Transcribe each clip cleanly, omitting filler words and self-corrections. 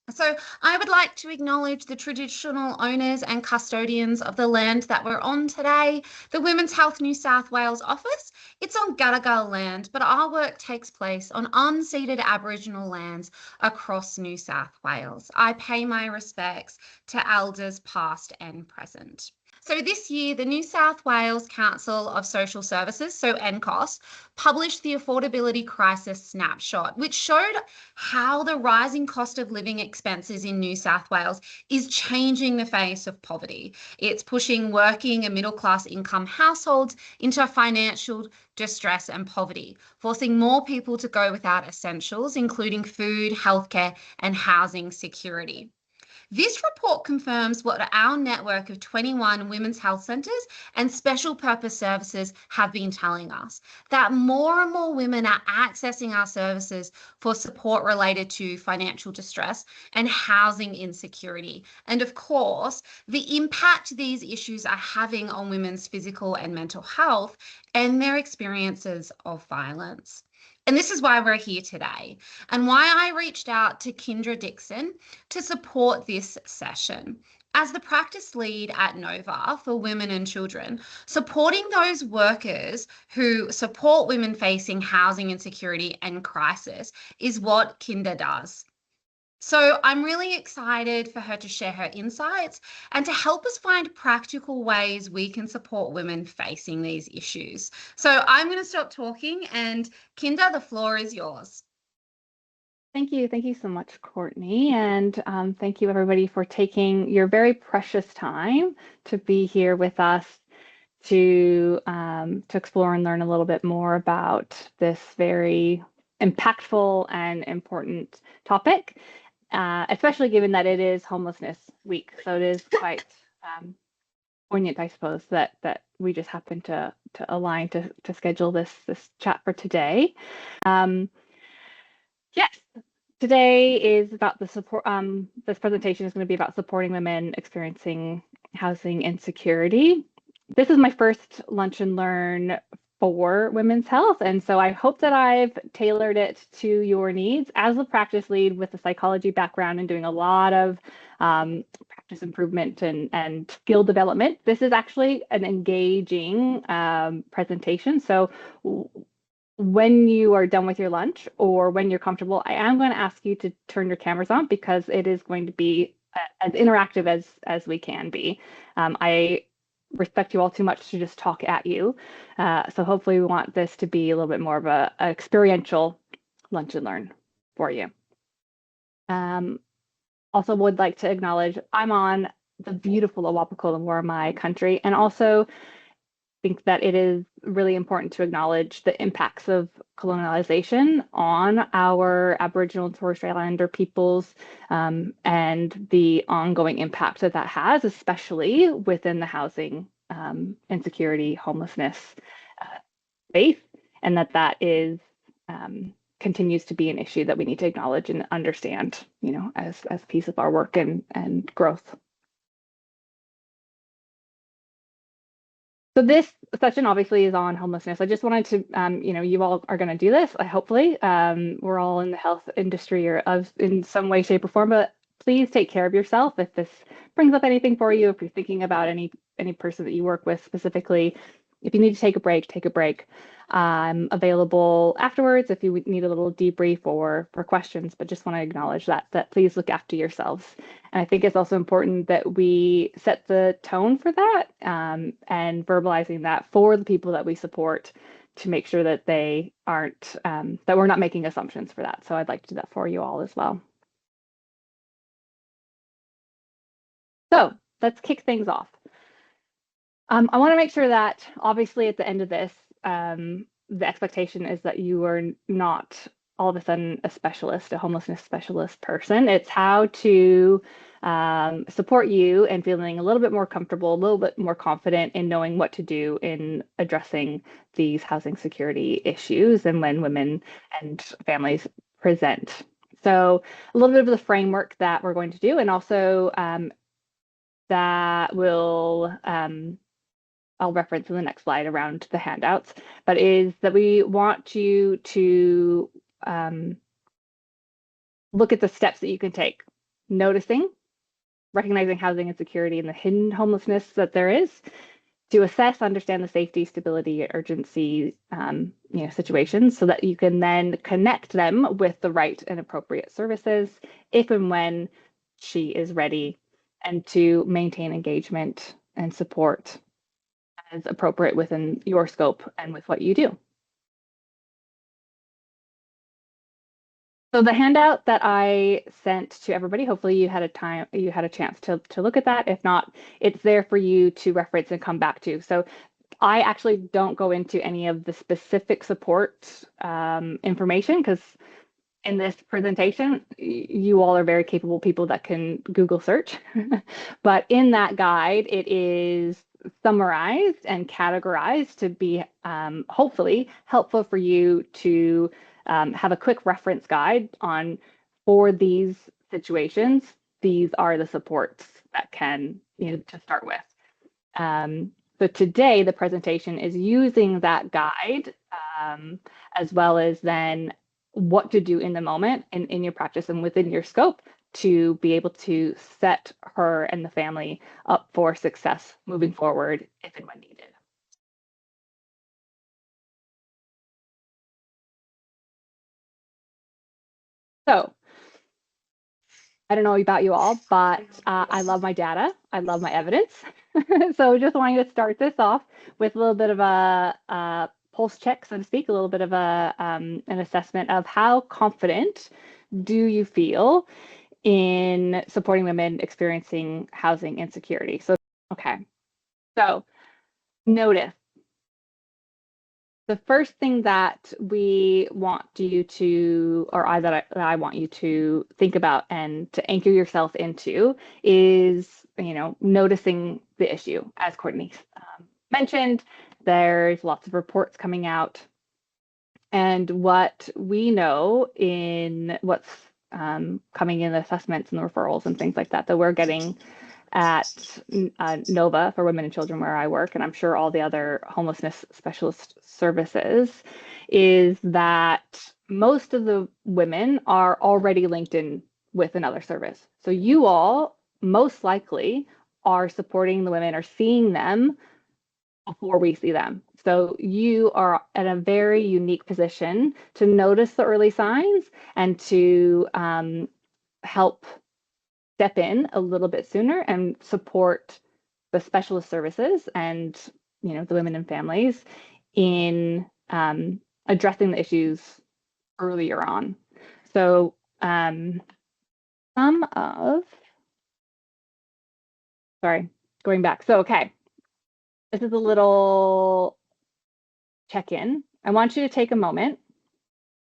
So I would like to acknowledge the traditional owners and custodians of the land that we're on today, the Women's Health New South Wales office. It's on Gadigal land, but our work takes place on unceded Aboriginal lands across New South Wales. I pay my respects to elders past and present. So this year, the New South Wales Council of Social Services, so NCOS, published the Affordability Crisis Snapshot, which showed how the rising cost of living expenses in New South Wales is changing the face of poverty. It's pushing working and middle class income households into financial distress and poverty, forcing more people to go without essentials, including food, healthcare, and housing security. This report confirms what our network of 21 women's health centres and special purpose services have been telling us, that more and more women are accessing our services for support related to financial distress and housing insecurity. And of course, the impact these issues are having on women's physical and mental health and their experiences of violence. And this is why we're here today, and why I reached out to Kynda Dixon to support this session. As the practice lead at Nova for women and children, supporting those workers who support women facing housing insecurity and crisis is what Kynda does. So I'm really excited for her to share her insights and to help us find practical ways we can support women facing these issues. So I'm going to stop talking, and Kynda, the floor is yours. Thank you. Thank you so much, Courtney. And thank you, everybody, for taking your very precious time to be here with us to explore and learn a little bit more about this very impactful and important topic, especially given that it is Homelessness Week. So it is quite poignant, I suppose, that we just happened to align to schedule this chat for today. Yes, today is about the support. This presentation is going to be about supporting women experiencing housing insecurity. This is my first Lunch and Learn for women's health, and so I hope that I've tailored it to your needs. As a practice lead with a psychology background and doing a lot of practice improvement and skill development, this is actually an engaging presentation. So when you are done with your lunch or when you're comfortable, I am going to ask you to turn your cameras on because it is going to be as interactive as we can be. I respect you all too much to just talk at you. So hopefully we want this to be a little bit more of a experiential lunch and learn for you. Also would like to acknowledge I'm on the beautiful Awapakola, my country, and also think that it is really important to acknowledge the impacts of colonialization on our Aboriginal and Torres Strait Islander peoples and the ongoing impact that has, especially within the housing insecurity, homelessness space, and that is continues to be an issue that we need to acknowledge and understand, as piece of our work and growth. So this session obviously is on homelessness. I just wanted to, you all are going to do this, hopefully. We're all in the health industry or in some way, shape, or form, but please take care of yourself. If this brings up anything for you, if you're thinking about any person that you work with specifically, if you need to take a break, take a break. I'm available afterwards if you need a little debrief or for questions, but just want to acknowledge that please look after yourselves. And I think it's also important that we set the tone for that and verbalizing that for the people that we support to make sure that they aren't, that we're not making assumptions for that. So I'd like to do that for you all as well. So let's kick things off. I want to make sure that obviously at the end of this, the expectation is that you are not all of a sudden a specialist, a homelessness specialist person. It's how to support you and feeling a little bit more comfortable, a little bit more confident in knowing what to do in addressing these housing security issues and when women and families present. So a little bit of the framework that we're going to do, and also that will I'll reference in the next slide around the handouts, but is that we want you to look at the steps that you can take. Noticing, recognizing housing insecurity and the hidden homelessness that there is, to assess, understand the safety, stability, urgency, situations, so that you can then connect them with the right and appropriate services if and when she is ready, and to maintain engagement and support as appropriate within your scope and with what you do. So the handout that I sent to everybody, hopefully you had a chance to look at that. If not, it's there for you to reference and come back to. So I actually don't go into any of the specific support information, because in this presentation, you all are very capable people that can Google search. But in that guide, it is summarized and categorized to be hopefully helpful for you to have a quick reference guide on, for these situations, these are the supports that can, to start with. So today, the presentation is using that guide, as well as then what to do in the moment and in your practice and within your scope to be able to set her and the family up for success moving forward if and when needed. So I don't know about you all, but I love my data. I love my evidence. So just wanting to start this off with a little bit of a pulse check, so to speak, a little bit of an assessment of how confident do you feel in supporting women experiencing housing insecurity. So, okay. So notice. The first thing that we want you to, or that I want you to think about and to anchor yourself into is, noticing the issue. As Courtney mentioned, there's lots of reports coming out. And what we know in what's coming in the assessments and the referrals and things like that we're getting at NOVA for women and children, where I work, and I'm sure all the other homelessness specialist services, is that most of the women are already linked in with another service. So you all most likely are supporting the women or seeing them before we see them. So you are at a very unique position to notice the early signs and to help step in a little bit sooner and support the specialist services and the women and families in addressing the issues earlier on. So going back. So okay, this is a little check-in. I want you to take a moment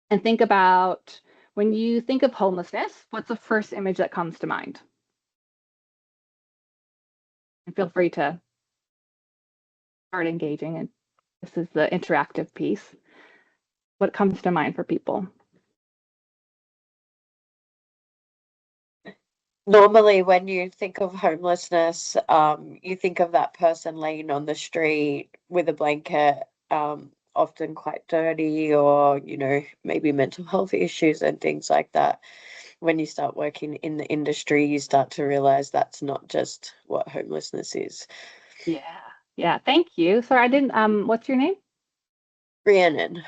and think about, when you think of homelessness, what's the first image that comes to mind? And feel free to start engaging. And this is the interactive piece. What comes to mind for people? Normally, when you think of homelessness, you think of that person laying on the street with a blanket, often quite dirty, or, maybe mental health issues and things like that. When you start working in the industry, you start to realize that's not just what homelessness is. Yeah. Thank you. Sorry, I didn't, what's your name? Rhiannon.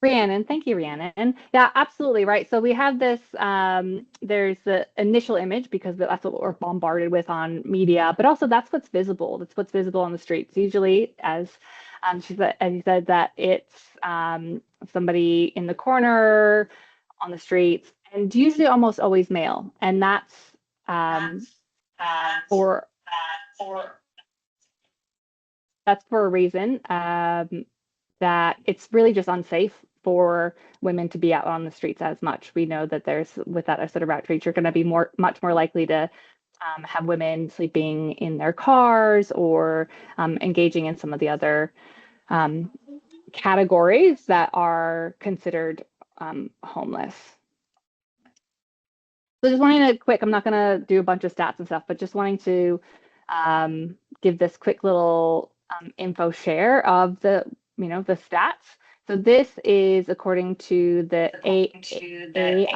Rhiannon, thank you, Rhiannon. Yeah, absolutely, right. So we have this, there's the initial image, because that's what we're bombarded with on media, but also that's what's visible. That's what's visible on the streets. Usually, as you said, that it's somebody in the corner on the streets, and usually almost always male. And that's for a reason, that it's really just unsafe for women to be out on the streets as much. We know that with that sort of outreach, you're going to be much more likely to have women sleeping in their cars, or engaging in some of the other categories that are considered homeless. So just wanting to I'm not going to do a bunch of stats and stuff, but just wanting to give this quick little info share of the stats, So this is according to the AIHW.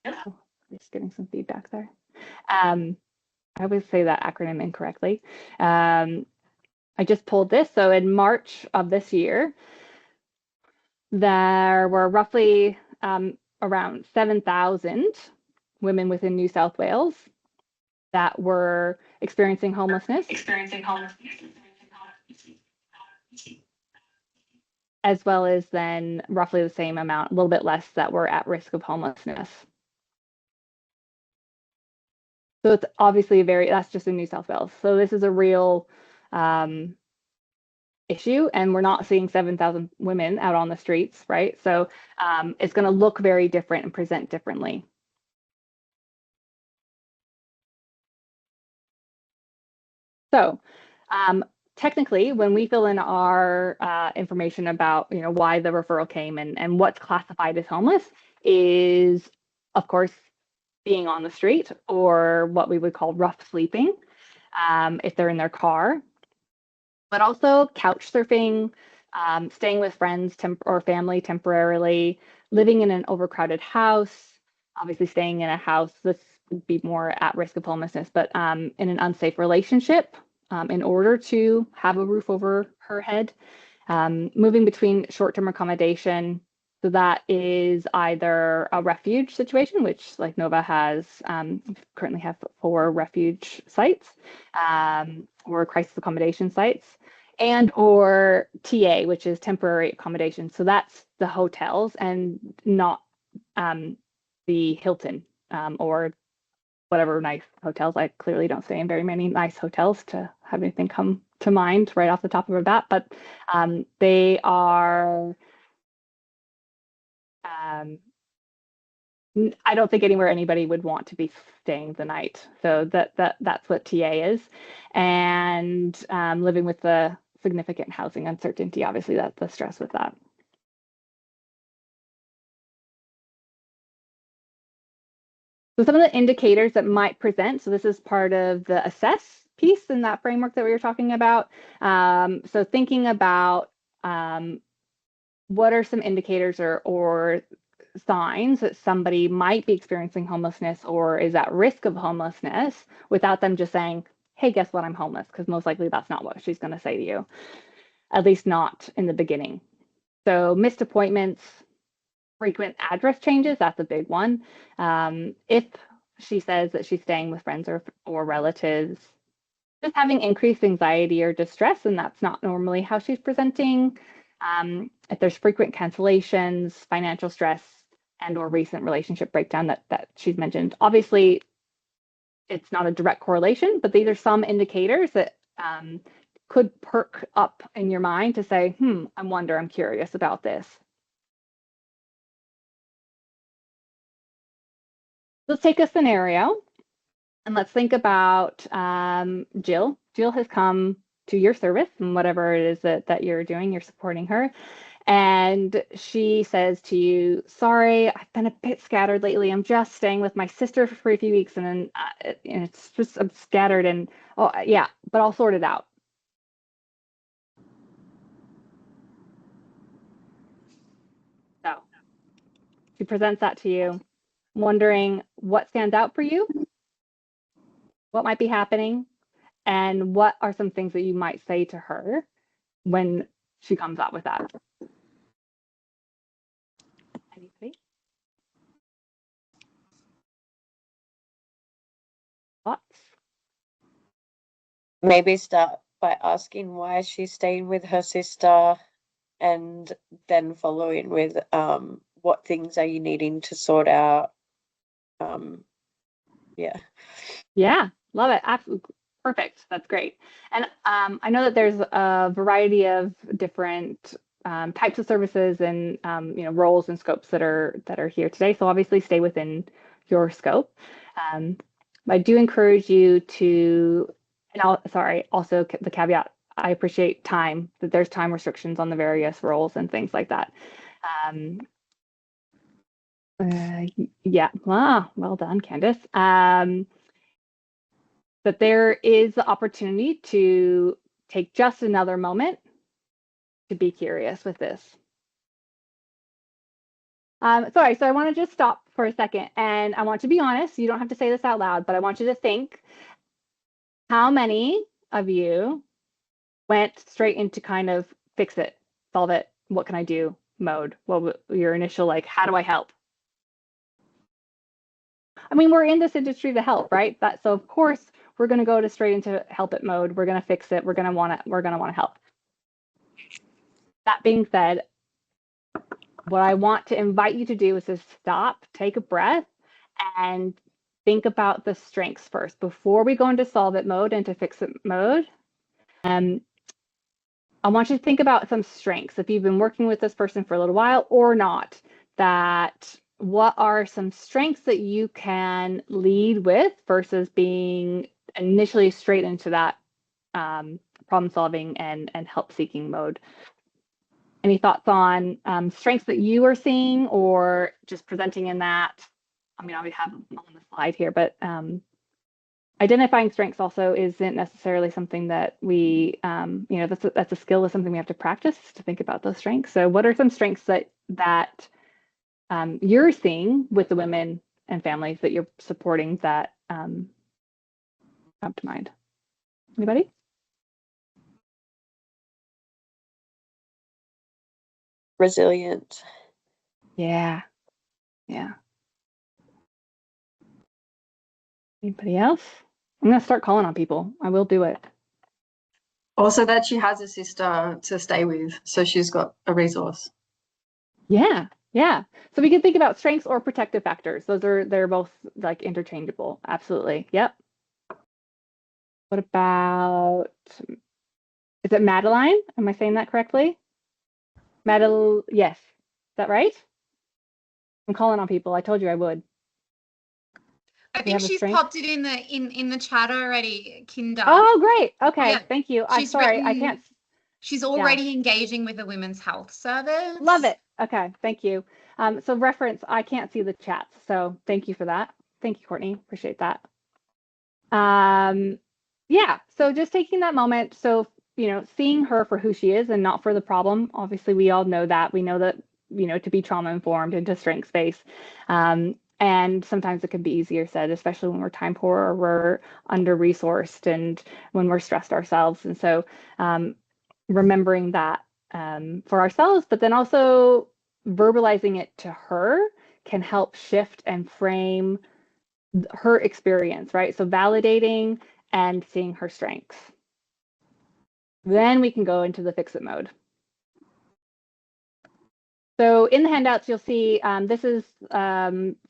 Oh, just getting some feedback there. I always say that acronym incorrectly. I just pulled this. So in March of this year, there were roughly around 7,000 women within New South Wales that were experiencing homelessness. As well as then roughly the same amount, a little bit less, that were at risk of homelessness. So it's obviously that's just in New South Wales. So this is a real issue, and we're not seeing 7,000 women out on the streets, right? So it's going to look very different and present differently. So technically, when we fill in our information about why the referral came and what's classified as homeless is, of course, being on the street, or what we would call rough sleeping if they're in their car, but also couch surfing, staying with friends or family temporarily, living in an overcrowded house, obviously staying in a house, this would be more at risk of homelessness, but in an unsafe relationship in order to have a roof over her head, moving between short-term accommodation. So that is either a refuge situation, which like Nova has, currently have 4 refuge sites, or crisis accommodation sites, and or TA, which is temporary accommodation. So that's the hotels and not the Hilton or whatever nice hotels. I clearly don't stay in very many nice hotels to have anything come to mind right off the top of a bat, but they are, I don't think anywhere anybody would want to be staying the night. So that's what TA is. And living with the significant housing uncertainty, obviously that's the stress with that. So some of the indicators that might present, so this is part of the assess piece in that framework that we were talking about. So thinking about what are some indicators or signs that somebody might be experiencing homelessness or is at risk of homelessness without them just saying, hey, guess what, I'm homeless, because most likely that's not what she's going to say to you, at least not in the beginning. So missed appointments, frequent address changes, that's a big one. If she says that she's staying with friends or relatives, just having increased anxiety or distress, and that's not normally how she's presenting. If there's frequent cancellations, financial stress, and or recent relationship breakdown that she's mentioned. Obviously, it's not a direct correlation, but these are some indicators that could perk up in your mind to say, I'm curious about this. Let's take a scenario and let's think about Jill. Jill has come to your service and whatever it is that you're doing, you're supporting her. And she says to you, sorry, I've been a bit scattered lately. I'm just staying with my sister for a few weeks, and then it's just, I'm scattered, and oh yeah, but I'll sort it out. So she presents that to you, wondering what stands out for you, what might be happening, and what are some things that you might say to her when she comes up with that. Anybody? Thoughts? Maybe start by asking why she's staying with her sister, and then following with what things are you needing to sort out. Yeah, love it. Absolutely. Perfect. That's great. And I know that there's a variety of different types of services and roles and scopes that are here today. So obviously stay within your scope. I do encourage you to, and also the caveat, I appreciate time, that there's time restrictions on the various roles and things like that. Yeah, well done, Candace. That there is the opportunity to take just another moment to be curious with this. Sorry, so I want to just stop for a second, and I want to be honest. You don't have to say this out loud, but I want you to think, how many of you went straight into kind of fix it, solve it, what can I do mode? What was your initial, like, how do I help? I mean, we're in this industry to help, right? So of course we're going to go straight into help it mode. We're going to fix it. We're going to want to help. That being said, what I want to invite you to do is to stop, take a breath, and think about the strengths first before we go into solve it mode, into fix it mode. I want you to think about some strengths. If you've been working with this person for a little while or not, that what are some strengths that you can lead with versus being initially straight into that problem solving and help seeking mode. Any thoughts on strengths that you are seeing or just presenting in that? I mean, I have them on the slide here, but identifying strengths also isn't necessarily something that we, that's a skill, is something we have to practice to think about those strengths. So what are some strengths that you're seeing with the women and families that you're supporting that come to mind? Anybody? Resilient. Yeah. Anybody else? I'm going to start calling on people. I will do it. Also that she has a sister to stay with, so she's got a resource. Yeah. So we can think about strengths or protective factors. They're both like interchangeable. Absolutely. Yep. What about, is it Madeline? Am I saying that correctly? Yes. Is that right? I'm calling on people. I told you I would. I think she's popped it in the chat already, Kynda. Oh, great. Okay, yeah. Thank you. I'm sorry, I can't. She's already engaging with the Women's Health Service. Love it. Okay, thank you. So reference, I can't see the chat, so thank you for that. Thank you, Courtney. Appreciate that. Yeah. So just taking that moment. So seeing her for who she is and not for the problem. Obviously, we all know that. We know that to be trauma informed and to strengths based. And sometimes it can be easier said, especially when we're time poor or we're under-resourced and when we're stressed ourselves. And so remembering that for ourselves, but then also verbalizing it to her can help shift and frame her experience, right? So validating and seeing her strengths. Then we can go into the fix it mode. So in the handouts, you'll see this is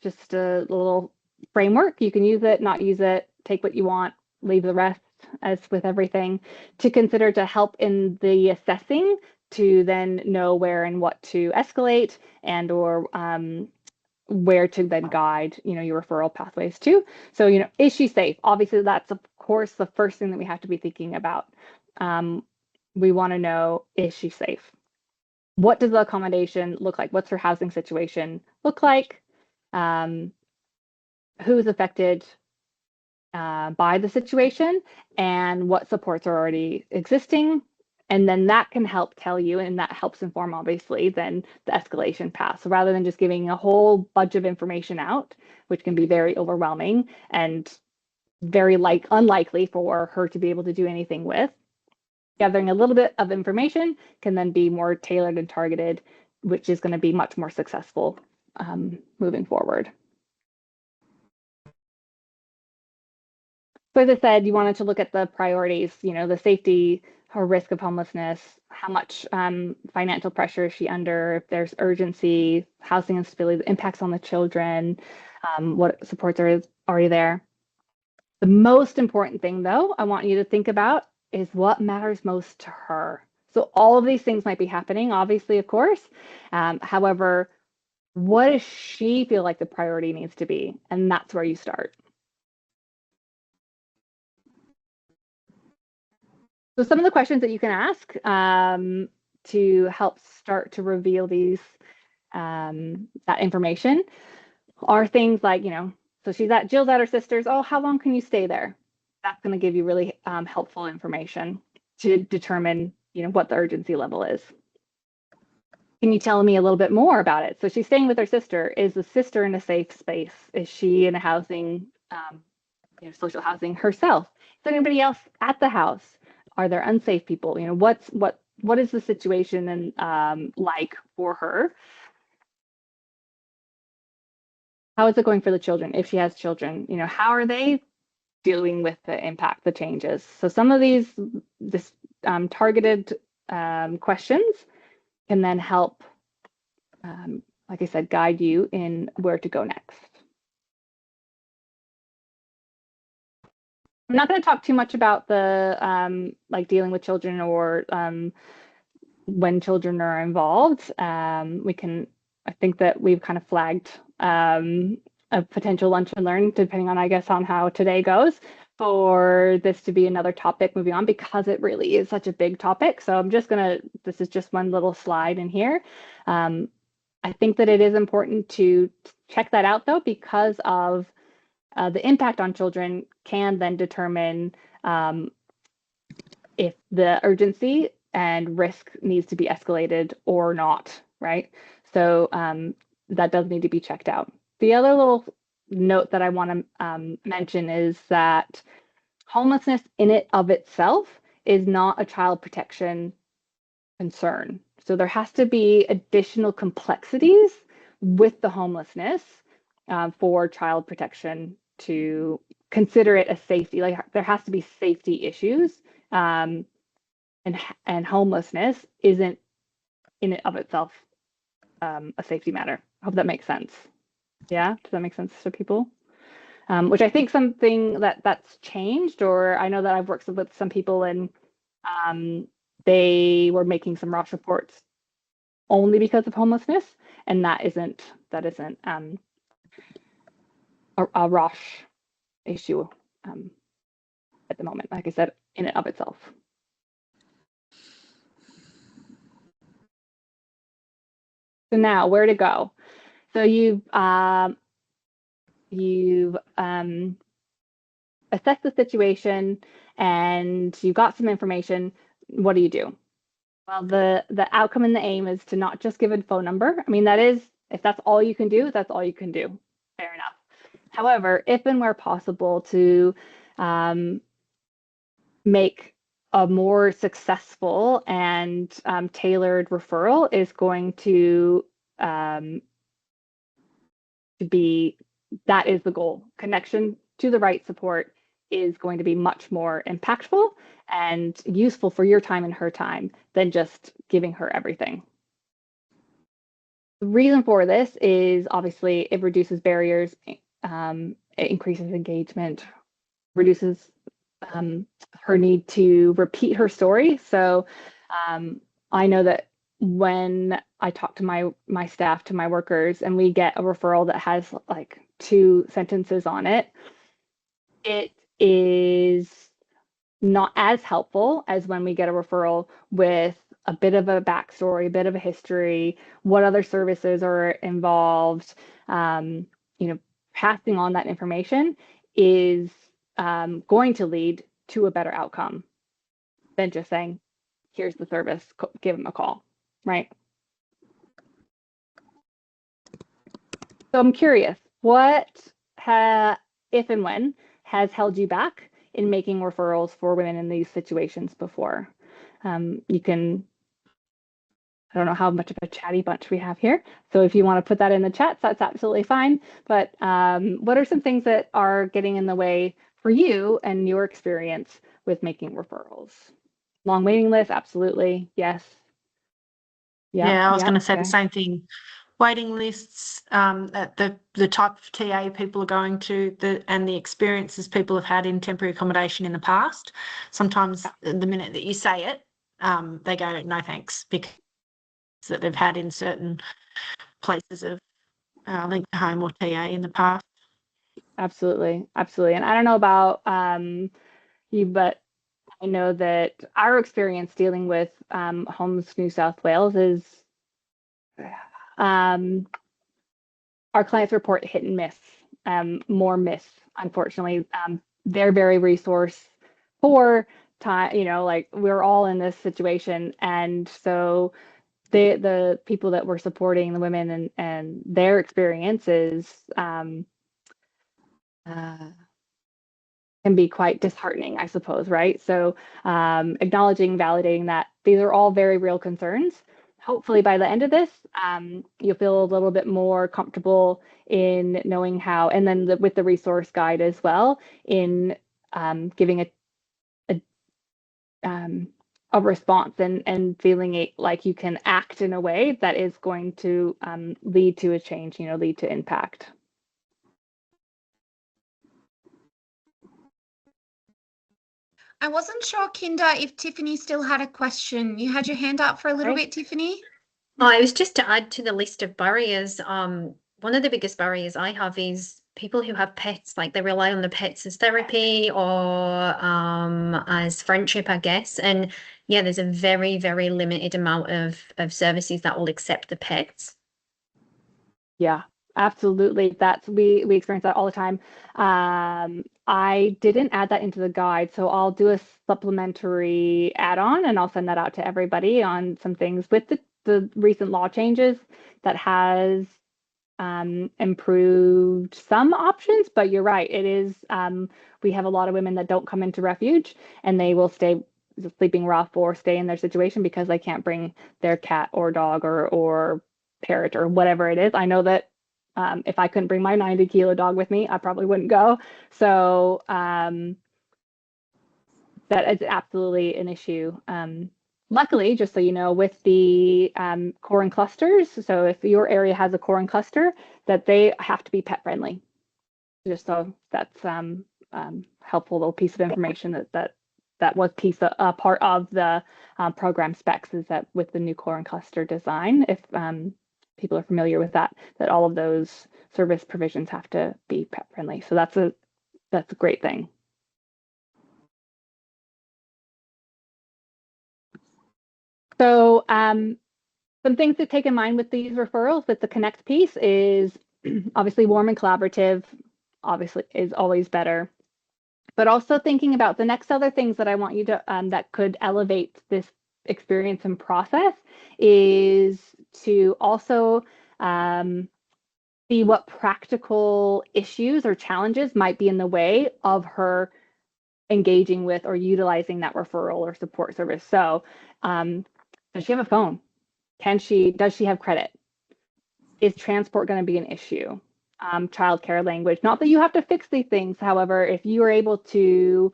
just a little framework. You can use it, not use it, take what you want, leave the rest, as with everything, to consider to help in the assessing, to then know where and what to escalate and or where to then guide your referral pathways to. So is she safe? Obviously, that's of course the first thing that we have to be thinking about. We want to know, is she safe? What does the accommodation look like? What's her housing situation look like? Who's affected by the situation, and what supports are already existing? And then that can help tell you, and that helps inform, obviously, then the escalation path. So rather than just giving a whole bunch of information out, which can be very overwhelming and very unlikely for her to be able to do anything with, gathering a little bit of information can then be more tailored and targeted, which is going to be much more successful moving forward. So as I said, you wanted to look at the priorities, the safety, her risk of homelessness, how much financial pressure is she under, if there's urgency, housing instability, the impacts on the children, what supports are already there. The most important thing, though, I want you to think about is what matters most to her. So all of these things might be happening, obviously, of course. However, what does she feel like the priority needs to be? And that's where you start. So some of the questions that you can ask to help start to reveal these that information are things like, so Jill's at her sister's. Oh, how long can you stay there? That's going to give you really helpful information to determine, what the urgency level is. can you tell me a little bit more about it? So she's staying with her sister. Is the sister in a safe space? Is she in a housing, social housing herself? Is there anybody else at the house? Are there unsafe people? What is the situation and like for her? How is it going for the children if she has children? How are they dealing with the impact, the changes? So some of these targeted questions can then help, like I said, guide you in where to go next. I'm not going to talk too much about the like dealing with children or when children are involved. I think that we've kind of flagged a potential lunch and learn, depending on, I guess, on how today goes, for this to be another topic moving on, because it really is such a big topic. So I'm just this is just one little slide in here. I think that it is important to check that out, though, because of the impact on children can then determine if the urgency and risk needs to be escalated or not, right? So that does need to be checked out. The other little note that I want to mention is that homelessness in it of itself is not a child protection concern. So there has to be additional complexities with the homelessness for child protection to consider it a safety. Like, there has to be safety issues, and homelessness isn't in and of itself a safety matter. I hope that makes sense. Yeah, does that make sense to people? Which I think something that's changed, or I know that I've worked with some people and they were making some ROSH reports only because of homelessness, and that isn't a ROSH issue at the moment, like I said, in and of itself. So now, where to go? So you've assessed the situation and you've got some information. What do? Well, the outcome and the aim is to not just give a phone number. I mean, that is, if that's all you can do, that's all you can do. Fair enough. However, if and where possible, to make a more successful and tailored referral is going to be, that is the goal. Connection to the right support is going to be much more impactful and useful for your time and her time than just giving her everything. The reason for this is obviously it reduces barriers, it increases engagement, reduces her need to repeat her story. So I know that when I talk to my staff, to my workers, and we get a referral that has like 2 sentences on it, it is not as helpful as when we get a referral with a bit of a backstory, a bit of a history, what other services are involved. Passing on that information is going to lead to a better outcome than just saying, here's the service, give them a call, right? So I'm curious, what, if and when, has held you back in making referrals for women in these situations before? You can, I don't know how much of a chatty bunch we have here, so if you want to put that in the chat, that's absolutely fine. But what are some things that are getting in the way for you and your experience with making referrals? Long waiting list, absolutely, yes. Yeah, I was going to say the same thing. Waiting lists, at the type of TA people are going to, and the experiences people have had in temporary accommodation in the past. Sometimes the minute that you say it, they go, no thanks, because that they've had in certain places of linked to home or TA in the past. Absolutely. And I don't know about you, but I know that our experience dealing with Homes New South Wales is our clients report hit and miss, more miss, unfortunately. They're very resource poor, time, like we're all in this situation. And so the people that we're supporting, the women and their experiences can be quite disheartening, I suppose, right? So acknowledging, validating that these are all very real concerns. Hopefully by the end of this, you'll feel a little bit more comfortable in knowing how, and then with the resource guide as well, in giving a response and feeling like you can act in a way that is going to lead to a change, lead to impact. I wasn't sure, Kynda, if Tiffany still had a question. You had your hand up for a little bit, Tiffany. Oh, it was just to add to the list of barriers. One of the biggest barriers I have is people who have pets, like they rely on the pets as therapy or as friendship, I guess. And yeah, there's a very, very limited amount of services that will accept the pets. Yeah, absolutely. We experience that all the time. I didn't add that into the guide, so I'll do a supplementary add-on and I'll send that out to everybody on some things with the recent law changes that has improved some options, but you're right. It is, we have a lot of women that don't come into refuge and they will stay sleeping rough or stay in their situation because they can't bring their cat or dog or parrot or whatever it is. I know that if I couldn't bring my 90-kilo dog with me, I probably wouldn't go. So that is absolutely an issue. Luckily, just so you know, with the core and clusters, so if your area has a core and cluster, that they have to be pet friendly. Just so that's helpful little piece of information that was a part of the program specs, is that with the new core and cluster design, if people are familiar with that all of those service provisions have to be pet friendly. So that's a great thing. So some things to take in mind with these referrals, with the connect piece, is obviously warm and collaborative, obviously is always better. But also thinking about the next other things that I want you to, that could elevate this experience and process, is to also see what practical issues or challenges might be in the way of her engaging with or utilizing that referral or support service. So does she have a phone? Does she have credit? Is transport going to be an issue? Childcare, language, not that you have to fix these things. However, if you are able to,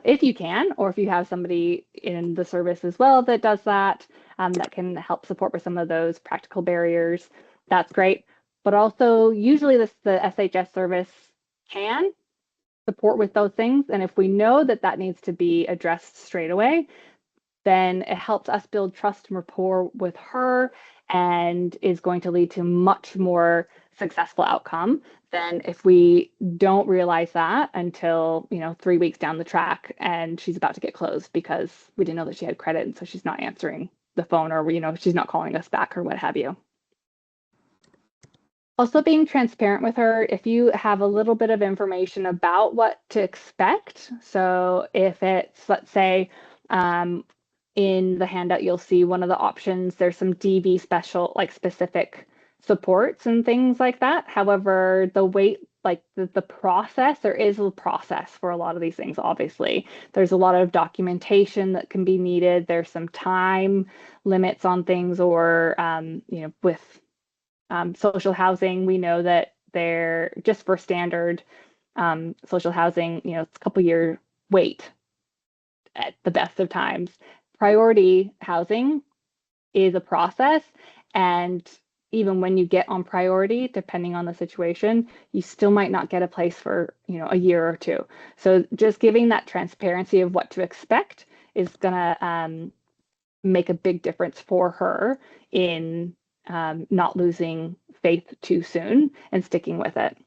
if you can, or if you have somebody in the service as well that does that, that can help support with some of those practical barriers, that's great. But also usually the SHS service can support with those things. And if we know that needs to be addressed straight away, then it helps us build trust and rapport with her and is going to lead to much more successful outcome than if we don't realize that until 3 weeks down the track and she's about to get closed because we didn't know that she had credit, and so she's not answering the phone, or she's not calling us back or what have you. Also being transparent with her. If you have a little bit of information about what to expect, so if it's, let's say, in the handout, you'll see one of the options, there's some DV specific supports and things like that. However, the process, there is a process for a lot of these things, obviously. There's a lot of documentation that can be needed. There's some time limits on things, or, with social housing, we know that they're just for standard social housing, it's a couple year wait at the best of times. Priority housing is a process, and even when you get on priority, depending on the situation, you still might not get a place for a year or two. So just giving that transparency of what to expect is gonna make a big difference for her in not losing faith too soon and sticking with it.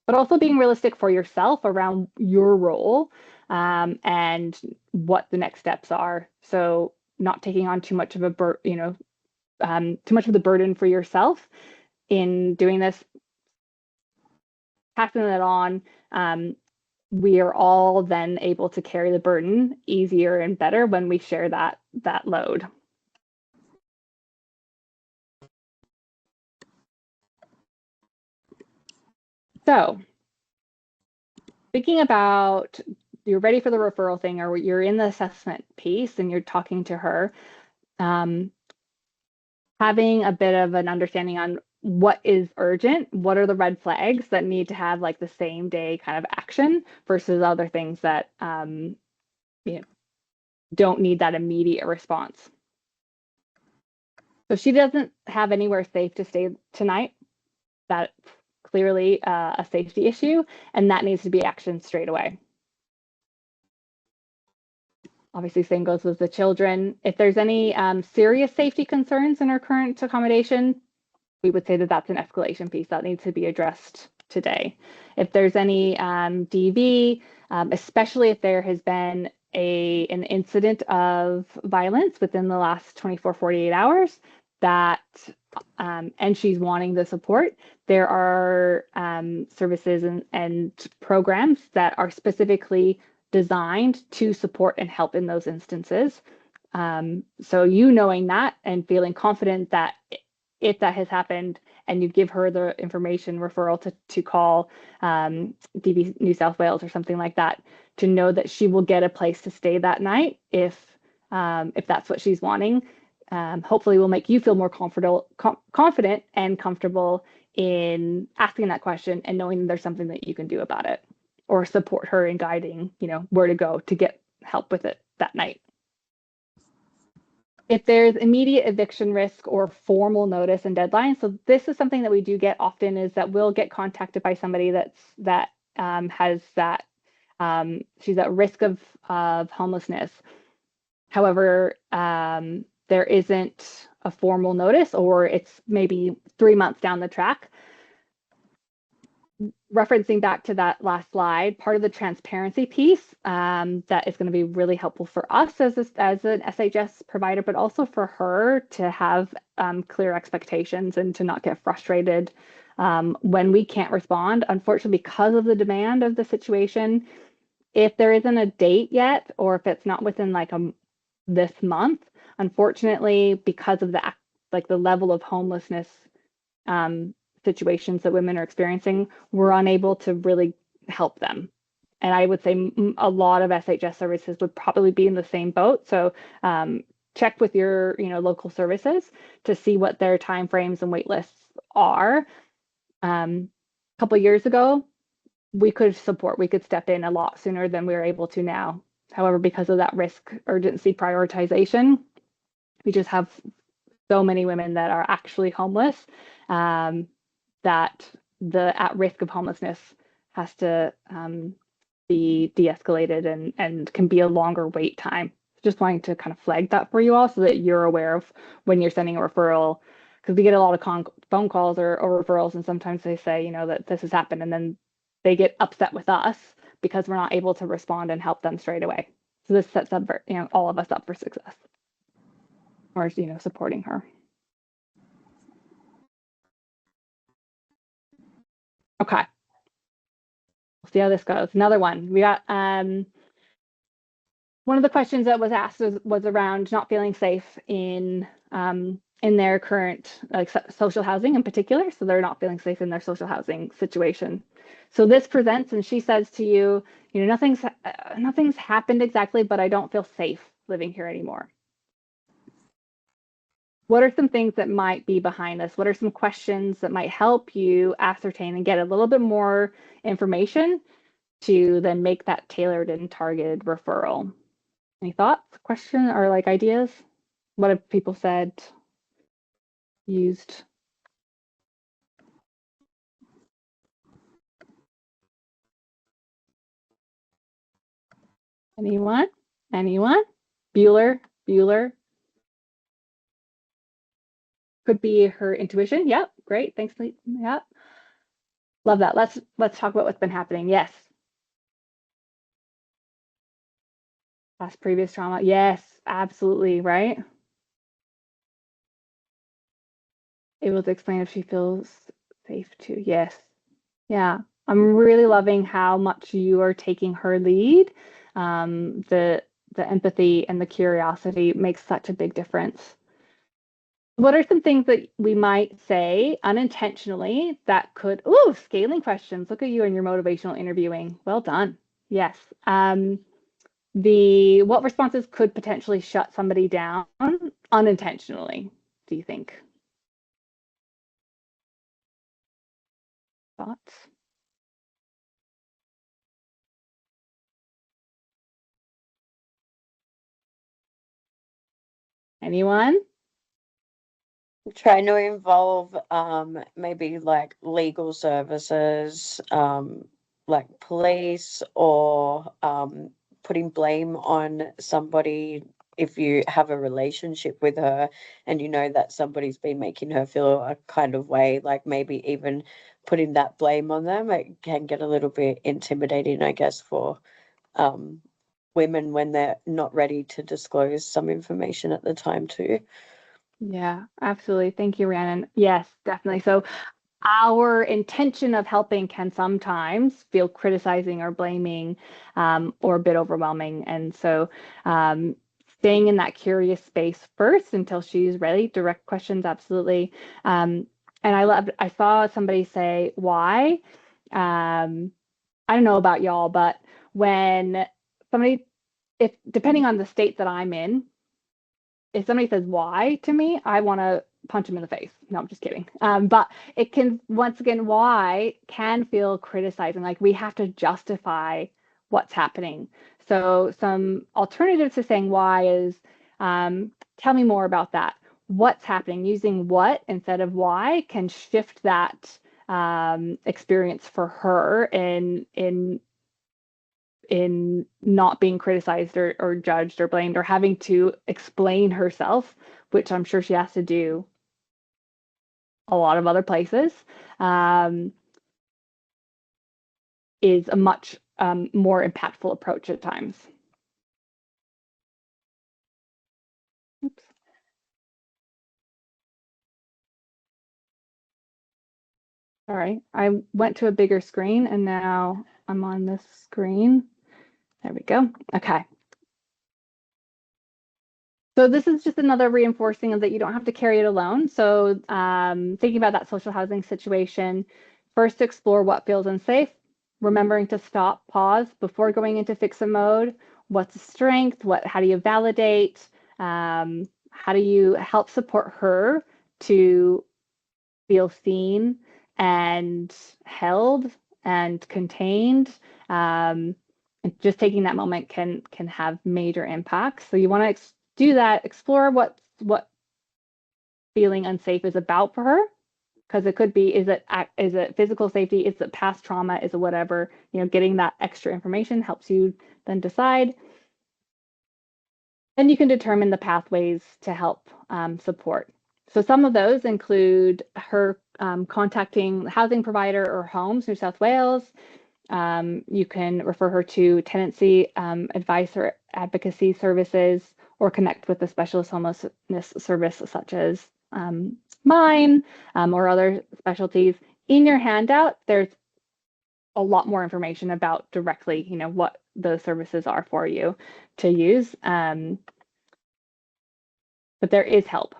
But also being realistic for yourself around your role and what the next steps are. So not taking on too much of a too much of the burden for yourself in doing this, passing it on. We are all then able to carry the burden easier and better when we share that load. So thinking about, you're ready for the referral thing, or you're in the assessment piece and you're talking to her, having a bit of an understanding on what is urgent, what are the red flags that need to have like the same day kind of action versus other things that don't need that immediate response. So if she doesn't have anywhere safe to stay tonight, that's clearly a safety issue, and that needs to be actioned straight away. Obviously, same goes with the children. If there's any serious safety concerns in her current accommodation, we would say that that's an escalation piece that needs to be addressed today. If there's any DV, especially if there has been an incident of violence within the last 24, 48 hours, that and she's wanting the support, there are services and programs that are specifically designed to support and help in those instances. So you knowing that and feeling confident that if that has happened and you give her the information referral to call DV New South Wales or something like that, to know that she will get a place to stay that night if that's what she's wanting, hopefully will make you feel more confident and comfortable in asking that question and knowing there's something that you can do about it, or support her in guiding, where to go to get help with it that night. If there's immediate eviction risk or formal notice and deadline, so this is something that we do get often, is that we'll get contacted by somebody that has that, she's at risk of homelessness. However, there isn't a formal notice, or it's maybe 3 months down the track. Referencing back to that last slide, part of the transparency piece that is going to be really helpful for us as an SHS provider, but also for her to have clear expectations and to not get frustrated when we can't respond. Unfortunately, because of the demand of the situation, if there isn't a date yet, or if it's not within like this month, unfortunately, because of the level of homelessness situations that women are experiencing, we're unable to really help them. And I would say a lot of SHS services would probably be in the same boat. So check with your local services to see what their timeframes and wait lists are. A couple of years ago, we could step in a lot sooner than we're able to now. However, because of that risk urgency prioritization, we just have so many women that are actually homeless that the at risk of homelessness has to be de-escalated and can be a longer wait time. Just wanting to kind of flag that for you all so that you're aware of when you're sending a referral, because we get a lot of phone calls or referrals, and sometimes they say, that this has happened, and then they get upset with us because we're not able to respond and help them straight away. So this sets up for, all of us up for success, or supporting her. Okay. We'll see how this goes. Another one. We got one of the questions that was asked was around not feeling safe in their current social housing in particular. So they're not feeling safe in their social housing situation. So this presents, and she says to you, nothing's happened exactly, but I don't feel safe living here anymore. What are some things that might be behind this? What are some questions that might help you ascertain and get a little bit more information to then make that tailored and targeted referral? Any thoughts, questions, or ideas? What have people said, used? Anyone? Bueller? Could be her intuition. Yep, great. Thanks. Yep. Love that. Let's talk about what's been happening. Yes. Past previous trauma. Yes, absolutely, right? Able to explain if she feels safe too. Yes. Yeah. I'm really loving how much you are taking her lead. The empathy and the curiosity makes such a big difference. What are some things that we might say unintentionally that could, scaling questions. Look at you and your motivational interviewing. Well done. Yes. What responses could potentially shut somebody down unintentionally, do you think? Thoughts? Anyone? Trying to involve maybe like legal services, like police, or putting blame on somebody if you have a relationship with her and you know that somebody's been making her feel a kind of way, like maybe even putting that blame on them. It can get a little bit intimidating, I guess, for women when they're not ready to disclose some information at the time too. Yeah, absolutely. Thank you, Rhiannon. Yes, definitely. So our intention of helping can sometimes feel criticizing or blaming, or a bit overwhelming. And so staying in that curious space first until she's ready, direct questions, absolutely. And I saw somebody say, why? I don't know about y'all, but when somebody, if depending on the state that I'm in, if somebody says why to me, I want to punch him in the face. No, I'm just kidding. But it can, once again, why can feel criticizing. Like we have to justify what's happening. So some alternatives to saying why is, tell me more about that. What's happening? Using what instead of why can shift that experience for her in not being criticized or judged or blamed or having to explain herself, which I'm sure she has to do a lot of other places, is a much more impactful approach at times. Oops. Sorry, I went to a bigger screen and now I'm on this screen. There we go. Okay. So this is just another reinforcing of that you don't have to carry it alone. So thinking about that social housing situation, first explore what feels unsafe, remembering to stop, pause before going into fix-it mode. What's a strength? How do you validate? How do you help support her to feel seen and held and contained? And just taking that moment can have major impacts. So you want to do that, explore what feeling unsafe is about for her, because it could be, is it physical safety, is it past trauma, is it whatever, getting that extra information helps you then decide. Then you can determine the pathways to help support. So some of those include her contacting the housing provider or Homes New South Wales. You can refer her to tenancy advice or advocacy services, or connect with a specialist homelessness service such as mine, or other specialties. In your handout, there's a lot more information about directly, what those services are for you to use. But there is help.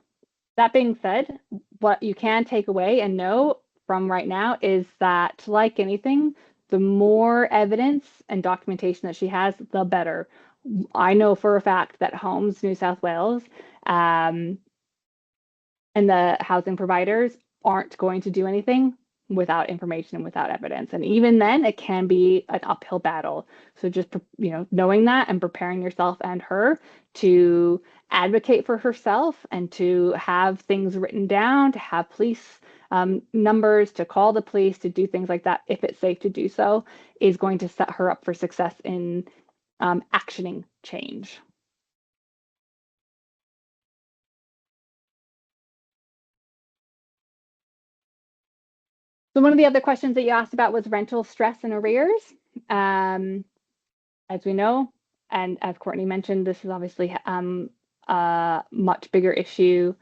That being said, what you can take away and know from right now is that, like anything, the more evidence and documentation that she has, the better. I know for a fact that Homes New South Wales and the housing providers aren't going to do anything without information and without evidence. And even then, it can be an uphill battle. So just, knowing that and preparing yourself and her to advocate for herself and to have things written down, to have police numbers, to call the police, to do things like that, if it's safe to do so, is going to set her up for success in actioning change. So one of the other questions that you asked about was rental stress and arrears. As we know, and as Courtney mentioned, this is obviously a much bigger issue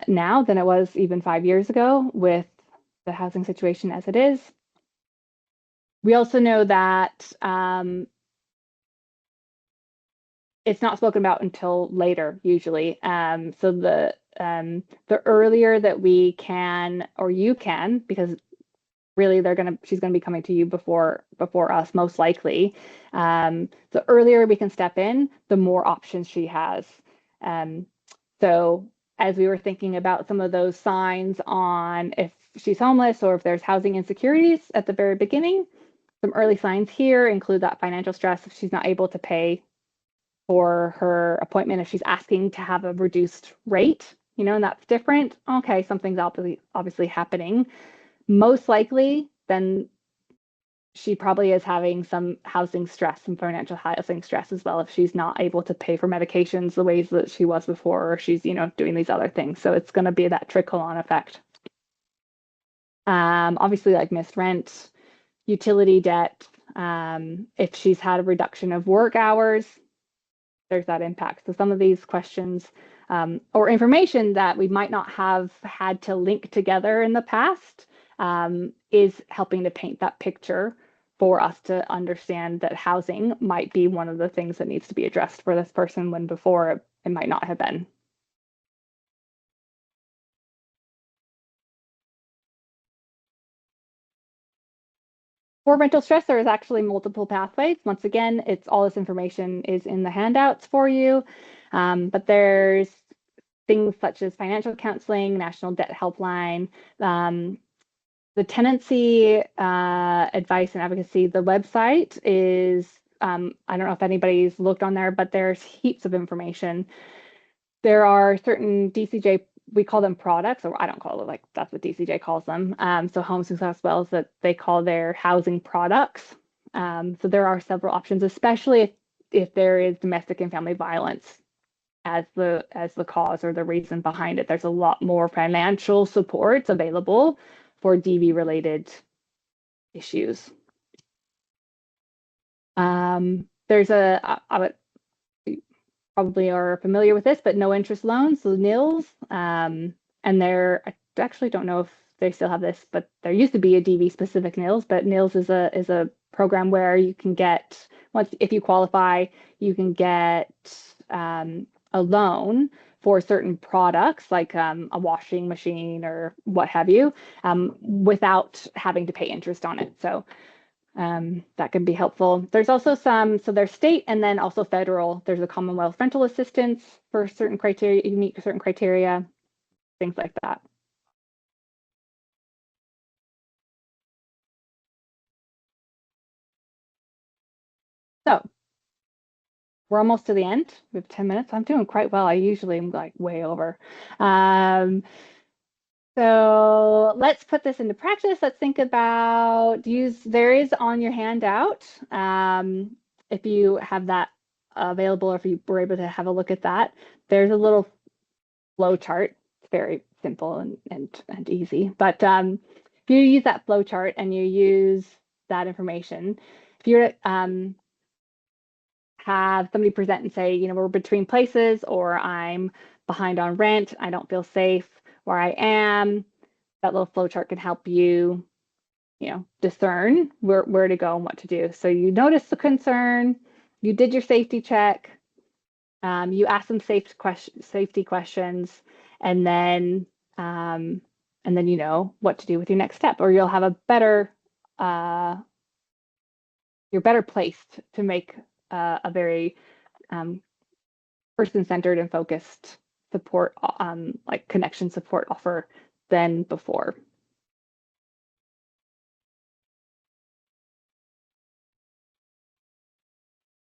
now than it was even 5 years ago with the housing situation as it is. We also know that it's not spoken about until later, usually. So the earlier that we can, or you can, because really she's gonna be coming to you before us, most likely. The earlier we can step in, the more options she has. So as we were thinking about some of those signs on if she's homeless or if there's housing insecurities at the very beginning, some early signs here include that financial stress if she's not able to pay for her appointment, if she's asking to have a reduced rate, and that's different. Okay, something's obviously happening. Most likely, then she probably is having some housing stress, some financial housing stress as well, if she's not able to pay for medications the ways that she was before, or she's, doing these other things. So it's going to be that trickle-on effect. Obviously, like missed rent, utility debt. If she's had a reduction of work hours, there's that impact. So some of these questions or information that we might not have had to link together in the past is helping to paint that picture for us to understand that housing might be one of the things that needs to be addressed for this person when before it might not have been. For mental stress, there is actually multiple pathways. Once again, all this information is in the handouts for you, but there's things such as financial counseling, national debt helpline, the tenancy advice and advocacy. The website is, I don't know if anybody's looked on there, but there's heaps of information. There are certain DCJ, we call them products, or I don't call it, like that's what DCJ calls them. So Home Success Wells, that they call their housing products. So there are several options, especially if there is domestic and family violence as the cause or the reason behind it. There's a lot more financial supports available for DV related issues. There's probably are familiar with this, but no interest loans, so NILS, and I actually don't know if they still have this, but there used to be a DV specific NILS, but NILS is a program where you can get, if you qualify, you can get a loan for certain products like a washing machine or what have you, without having to pay interest on it. So that can be helpful. There's also so there's state and then also federal. There's a Commonwealth rental assistance for certain criteria, you meet certain criteria, things like that. So we're almost to the end. We have 10 minutes. I'm doing quite well. I usually am like way over. So let's put this into practice. Let's think about there is on your handout, if you have that available, or if you were able to have a look at that, there's a little flow chart. It's very simple and easy. But if you use that flow chart and you use that information, if you have somebody present and say, we're between places, or I'm behind on rent, I don't feel safe where I am, that little flow chart can help you, discern where to go and what to do. So you notice the concern, you did your safety check, you ask them safety questions, and then you know what to do with your next step, or you'll have a better, you're better placed to make a very person-centered and focused support, like connection support offer than before.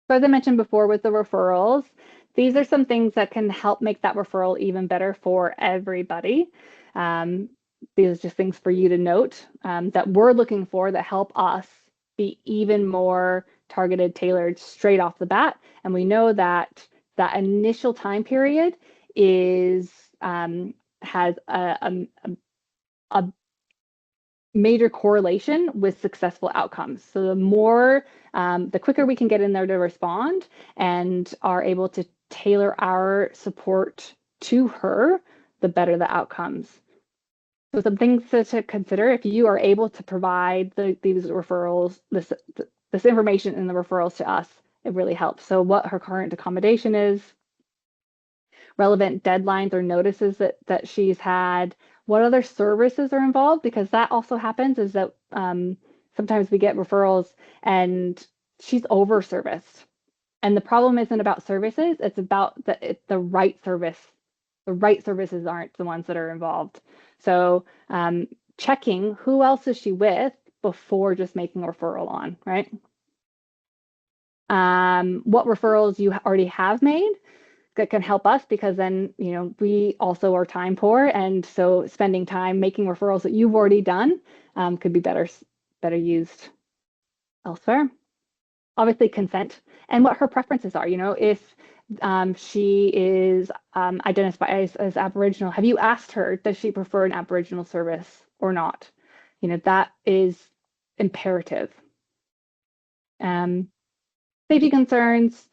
So as I mentioned before with the referrals, these are some things that can help make that referral even better for everybody. These are just things for you to note that we're looking for that help us be even more targeted, tailored straight off the bat. And we know that that initial time period has a major correlation with successful outcomes. So the quicker we can get in there to respond and are able to tailor our support to her, the better the outcomes. So some things to consider: if you are able to provide these referrals, this information in the referrals to us, it really helps. So what her current accommodation is, relevant deadlines or notices that she's had, what other services are involved, because that also happens is that sometimes we get referrals and she's over-serviced. And the problem isn't about services, it's about the right service. The right services aren't the ones that are involved. So checking who else is she with before just making a referral on, right? What referrals you already have made that can help us, because then, you know, we also are time poor, and so spending time making referrals that you've already done could be better used elsewhere. Obviously, consent and what her preferences are. You know, if she is identified as Aboriginal, have you asked her, does she prefer an Aboriginal service or not? You know, that is imperative. Safety concerns,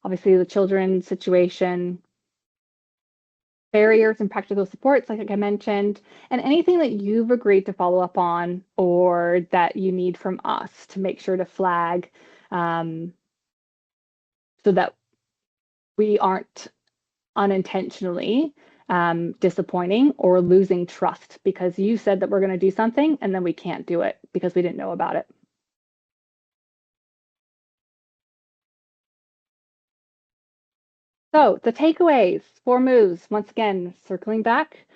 obviously the children situation, barriers and practical supports, like I mentioned, and anything that you've agreed to follow up on or that you need from us to make sure to flag so that we aren't unintentionally disappointing or losing trust because you said that we're going to do something and then we can't do it because we didn't know about it. So the takeaways, 4 moves, once again, circling back,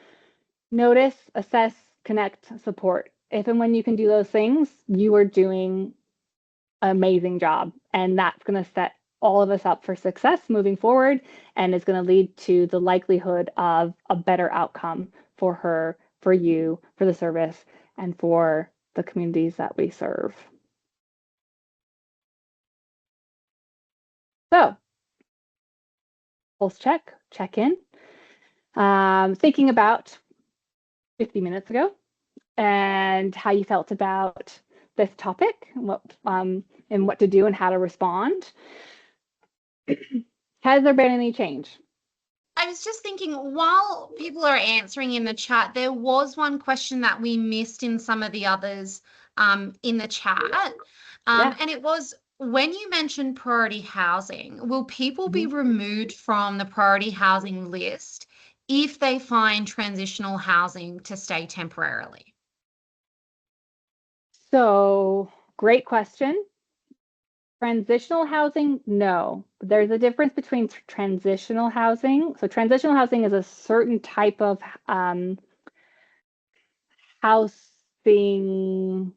notice, assess, connect, support. If and when you can do those things, you are doing an amazing job. And that's going to set all of us up for success moving forward and is going to lead to the likelihood of a better outcome for her, for you, for the service, and for the communities that we serve. So, pulse check, check in. Thinking about 50 minutes ago and how you felt about this topic and what to do and how to respond. Has there been any change? I was just thinking, while people are answering in the chat, there was one question that we missed in some of the others in the chat. And it was, when you mentioned priority housing, will people be removed from the priority housing list if they find transitional housing to stay temporarily? So, great question. Transitional housing, no. There's a difference between transitional housing. So transitional housing is a certain type of housing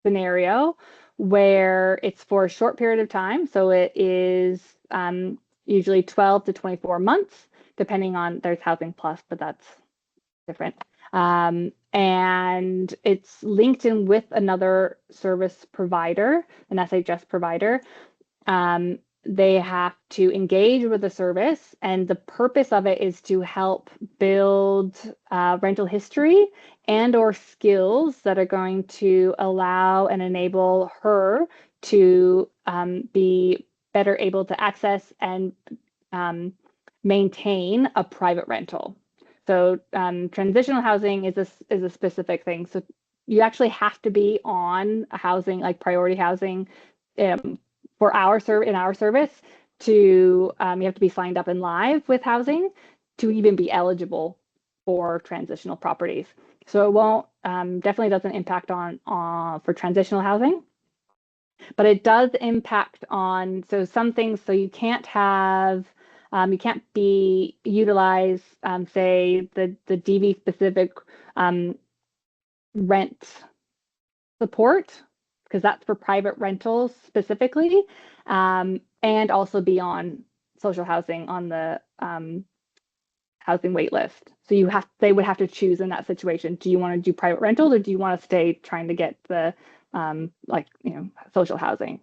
scenario where it's for a short period of time. So it is usually 12 to 24 months, depending on, there's Housing Plus, but that's different. And it's linked in with another service provider, an SHS provider. They have to engage with the service, and the purpose of it is to help build rental history and or skills that are going to allow and enable her to be better able to access and maintain a private rental. So transitional housing is a specific thing. So you actually have to be on a housing, like priority housing, for in our service to you have to be signed up and live with housing to even be eligible for transitional properties. So it won't definitely doesn't impact on for transitional housing, but it does impact on some things. So you can't have you can't be utilize, say, the DV specific rent support, because that's for private rentals specifically, and also be on social housing on the housing wait list. So they would have to choose in that situation. Do you want to do private rentals or do you want to stay trying to get the social housing?